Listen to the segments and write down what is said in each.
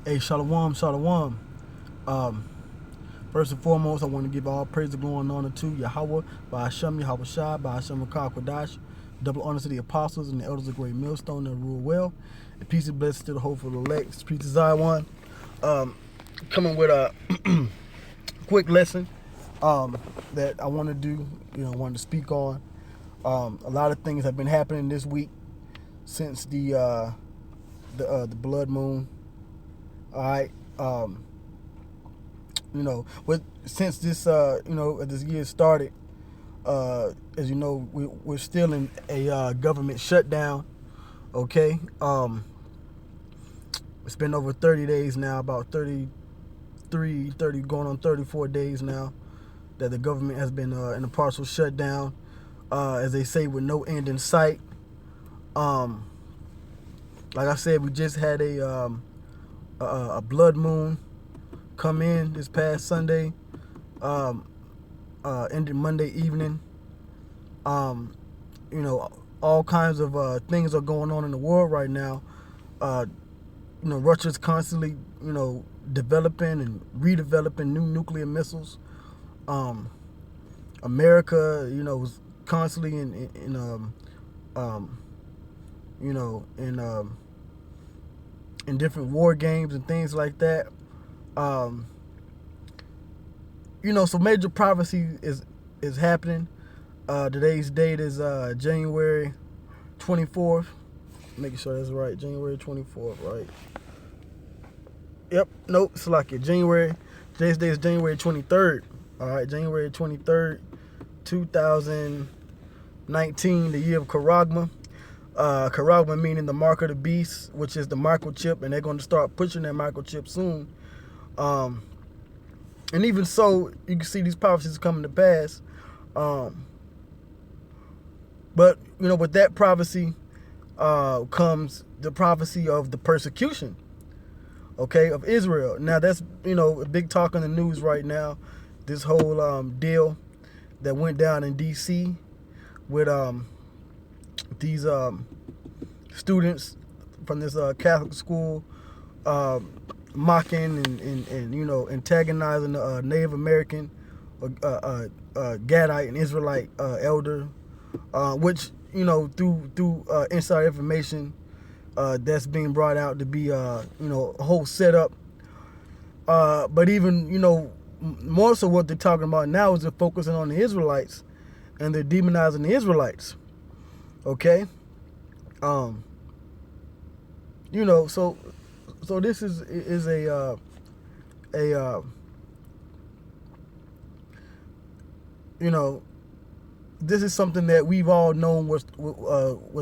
Hey, shalom, shalom. Um, First and foremost, I want to give all praise and glory and honor to Yahweh, by Hashem, Yahweh Shai, by Hashem, Rakah, Kodash. Double honor to the apostles and the elders of Great Millstone that rule well. And peace and blessings to the hopeful elect. Peace to Zion. Coming with a quick lesson that I want to do, wanted to speak on. A lot of things have been happening this week since the blood moon. All right. Since this this year started, as you know, we're still in a government shutdown. Okay. It's been over 30 days now, about 30 going on 34 days now that the government has been in a partial shutdown, as they say, with no end in sight. Like I said, we just had a blood moon come in this past Sunday, ended Monday evening. All kinds of things are going on in the world right now. Russia's constantly, developing and redeveloping new nuclear missiles. America, was constantly in different war games and things like that. So major prophecy is happening. Today's date is January 24th. Making sure that's right. January 24th, right? Yep. Nope. It's like it. Today's date is January 23rd. All right. January 23rd, 2019, the year of Karagma. Karagma meaning the mark of the beast, which is the microchip, and they're going to start pushing that microchip soon. And even so, you can see these prophecies coming to pass. But with that prophecy comes the prophecy of the persecution, of Israel. Now that's a big talk in the news right now. This whole deal that went down in D.C. with these students from this Catholic school mocking and antagonizing the Native American Gadite and Israelite elder, which through inside information that's being brought out to be a whole setup. But even more so, what they're talking about now is they're focusing on the Israelites and they're demonizing the Israelites. Okay. So this is a this is something that we've all known was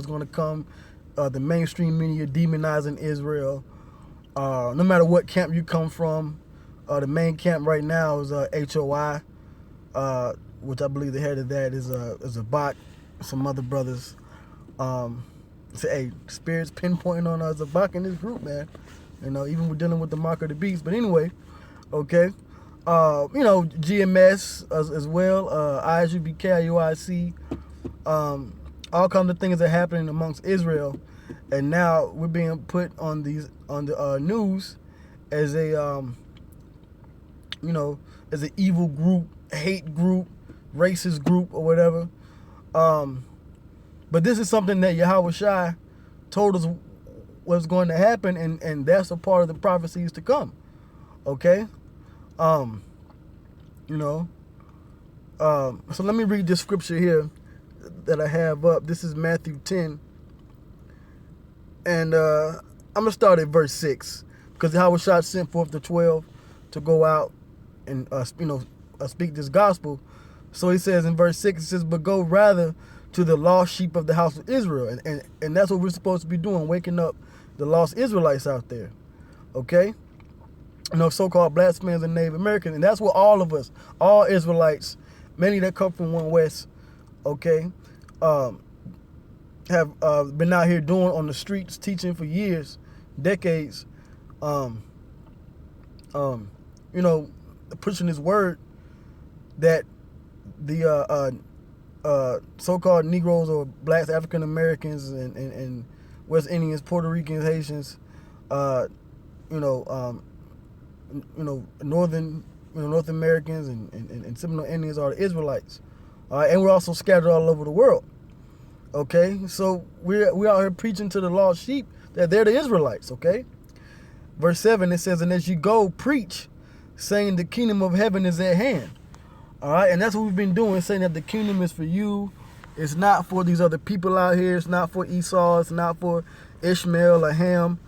going to come. The mainstream media demonizing Israel. No matter what camp you come from, the main camp right now is HOI, which I believe the head of that is a bot. Some other brothers say, hey, spirits pinpointing on us a bot in this group, man. Even we're dealing with the mark of the beast. But anyway, okay. GMS as well, ISUBK, UIC, all kinds of things that are happening amongst Israel, and now we're being put on the news as a as an evil group, hate group, racist group, or whatever. But this is something that Yahweh Shai told us was going to happen, and that's a part of the prophecies to come. Okay. So let me read this scripture here that I have up. This is Matthew 10. And I'm going to start at verse 6. Because Yahweh Shai sent forth the 12 to go out and, speak this gospel. So he says in verse 6, it says, but go rather to the lost sheep of the house of Israel. And that's what we're supposed to be doing, waking up the lost Israelites out there. Okay? So-called blasphemers and Native Americans. And that's what all of us, all Israelites, many that come from One West, okay, have been out here doing on the streets, teaching for years, decades, pushing this word that the so-called Negroes or blacks, African Americans, and West Indians, Puerto Ricans, Haitians, North Americans and Seminole Indians are the Israelites. All right, and we're also scattered all over the world. Okay, so we're out here preaching to the lost sheep that they're the Israelites. Okay, verse 7, it says, and as you go, preach, saying the kingdom of heaven is at hand. All right, and that's what we've been doing, saying that the kingdom is for you. It's not for these other people out here. It's not for Esau. It's not for Ishmael or Ham,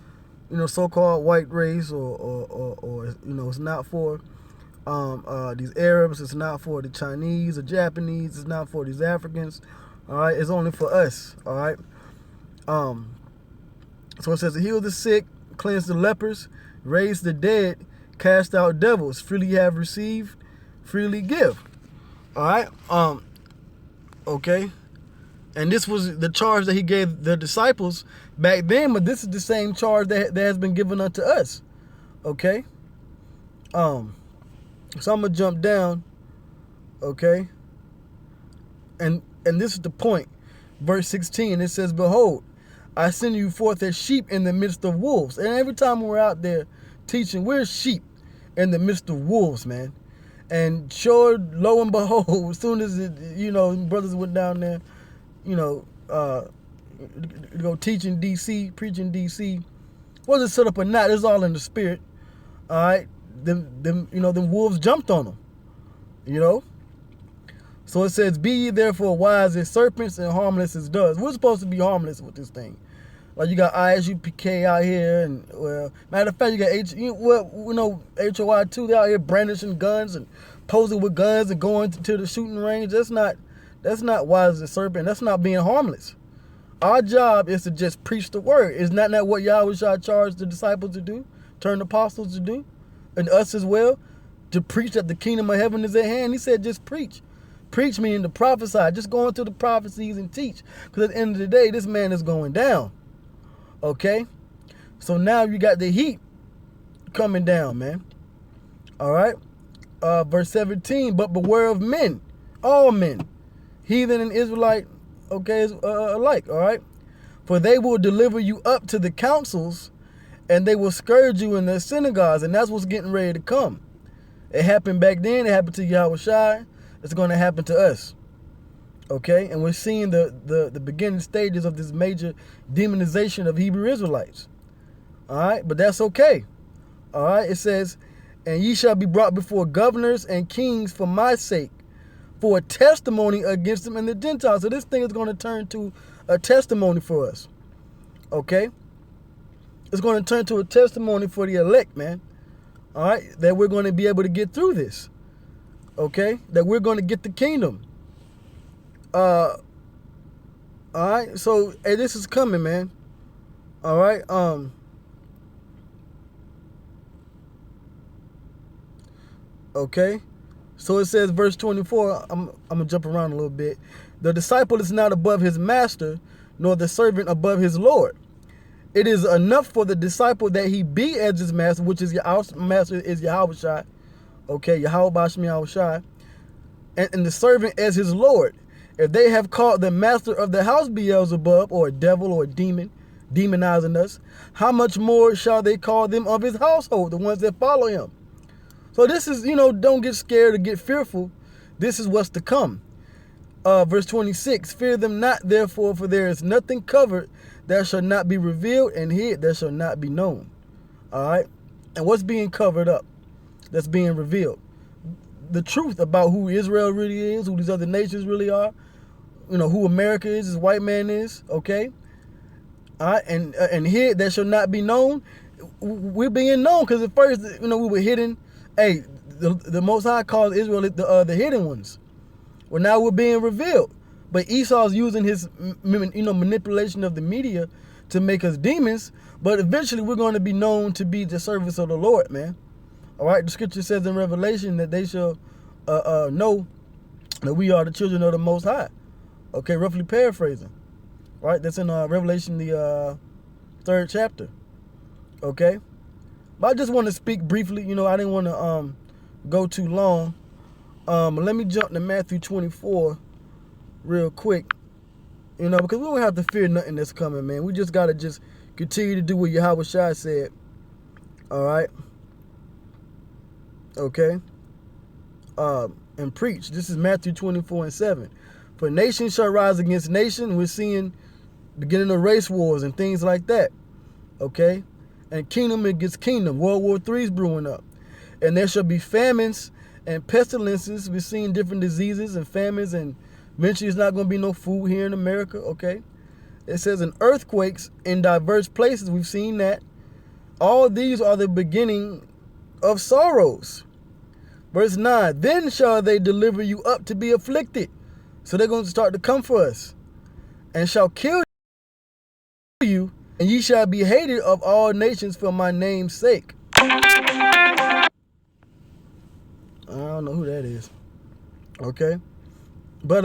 so-called white race, or it's not for these Arabs. It's not for the Chinese or Japanese. It's not for these Africans. All right, it's only for us. All right. So it says, heal the sick, cleanse the lepers, raise the dead, cast out devils. Freely you have received, freely give. All right. Okay. And this was the charge that he gave the disciples back then, but this is the same charge that has been given unto us. Okay? So I'm going to jump down. Okay? And this is the point. Verse 16, it says, behold, I send you forth as sheep in the midst of wolves. And every time we're out there teaching, we're sheep in the midst of wolves, man. And sure, lo and behold, as soon as brothers went down there, go teach in D.C., preach in D.C. Wasn't set up or not, it's all in the spirit. All right, them wolves jumped on them. So it says, be ye therefore wise as serpents and harmless as doves. We're supposed to be harmless with this thing. Like you got ISUPK out here, and matter of fact, you got HOI too. They're out here brandishing guns and posing with guns and going to the shooting range. That's not wise as a serpent. That's not being harmless. Our job is to just preach the word. Is not that what Yahweh charged the disciples to do, turned the apostles to do, and us as well, to preach that the kingdom of heaven is at hand? He said, just preach. Preach meaning to prophesy. Just go into the prophecies and teach. Because at the end of the day, this man is going down. Okay? So now you got the heat coming down, man. All right? Verse 17, but beware of men, all men, heathen and Israelite, okay, alike, all right? For they will deliver you up to the councils, and they will scourge you in their synagogues, and that's what's getting ready to come. It happened back then. It happened to Yahweh Shai. It's going to happen to us, okay? And we're seeing the beginning stages of this major demonization of Hebrew Israelites, all right? But that's okay, all right? It says, and ye shall be brought before governors and kings for my sake, for a testimony against them and the Gentiles. So this thing is going to turn to a testimony for us. Okay? It's going to turn to a testimony for the elect, man. All right? That we're going to be able to get through this. Okay? That we're going to get the kingdom. All right? So, hey, this is coming, man. All right? Okay? So it says, verse 24, I'm going to jump around a little bit. The disciple is not above his master, nor the servant above his Lord. It is enough for the disciple that he be as his master, which is our master is Yahweh Shai. Okay, Yahweh Bashem Yahweh Shai. And the servant as his Lord. If they have called the master of the house Beelzebub, or a devil or a demon, demonizing us, how much more shall they call them of his household, the ones that follow him? So this is, don't get scared or get fearful. This is what's to come. Verse 26, fear them not, therefore, for there is nothing covered that shall not be revealed, and hid that shall not be known. All right? And what's being covered up that's being revealed? The truth about who Israel really is, who these other nations really are, who America is, this white man is, okay? All right? And hid that shall not be known. We're being known because at first, we were hidden. Hey, the Most High calls Israel the hidden ones. Well, now we're being revealed. But Esau's using his manipulation of the media to make us demons. But eventually we're going to be known to be the servants of the Lord, man. All right, the scripture says in Revelation that they shall know that we are the children of the Most High. Okay, roughly paraphrasing. All right, that's in Revelation, the 3rd chapter. Okay. But I just want to speak briefly. I didn't want to go too long. But let me jump to Matthew 24 real quick. Because we don't have to fear nothing that's coming, man. We just got to just continue to do what Yahweh Shai said. All right. Okay. And preach. This is Matthew 24:7. For nation shall rise against nation. We're seeing beginning of race wars and things like that. Okay. And kingdom against kingdom. World War III is brewing up. And there shall be famines and pestilences. We're seeing different diseases and famines, and eventually it's not going to be no food here in America. Okay. It says in earthquakes in diverse places. We've seen that. All these are the beginning of sorrows. Verse 9, then shall they deliver you up to be afflicted. So they're going to start to come for us. And shall kill you, and ye shall be hated of all nations for my name's sake. I don't know who that is. Okay. But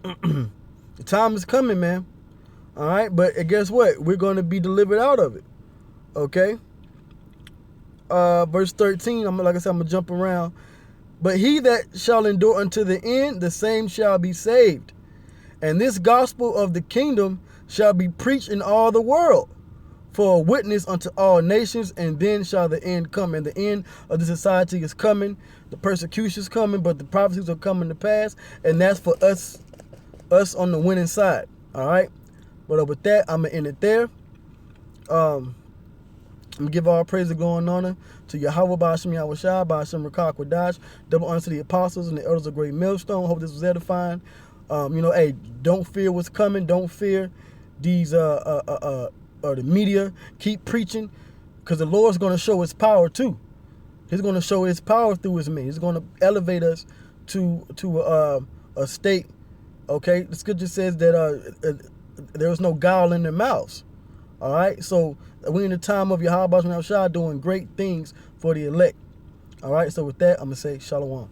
the time is coming, man. All right. But guess what? We're going to be delivered out of it. Okay. Verse 13, like I said, I'm going to jump around. But he that shall endure unto the end, the same shall be saved. And this gospel of the kingdom shall be preached in all the world for a witness unto all nations, and then shall the end come. And the end of the society is coming. The persecution is coming, but the prophecies are coming to pass. And that's for us on the winning side. All right. But with that, I'm going to end it there. I'm going to give all praise and glory and honor to Yahweh, Ba'ashem Yahushua, Ba'ashem Rakah Kwadash, double honor to the apostles and the elders of Great Millstone. Hope this was edifying. Hey, don't fear what's coming. Don't fear these the media. Keep preaching, because the Lord's going to show his power too. He's going to show his power through his men. He's going to elevate us to a state. Okay, the scripture says that there was no guile in their mouths. All right, so we're in the time of Yahweh Ba'ashem Yahushua doing great things for the elect. All right, so with that, I'm going to say Shalom.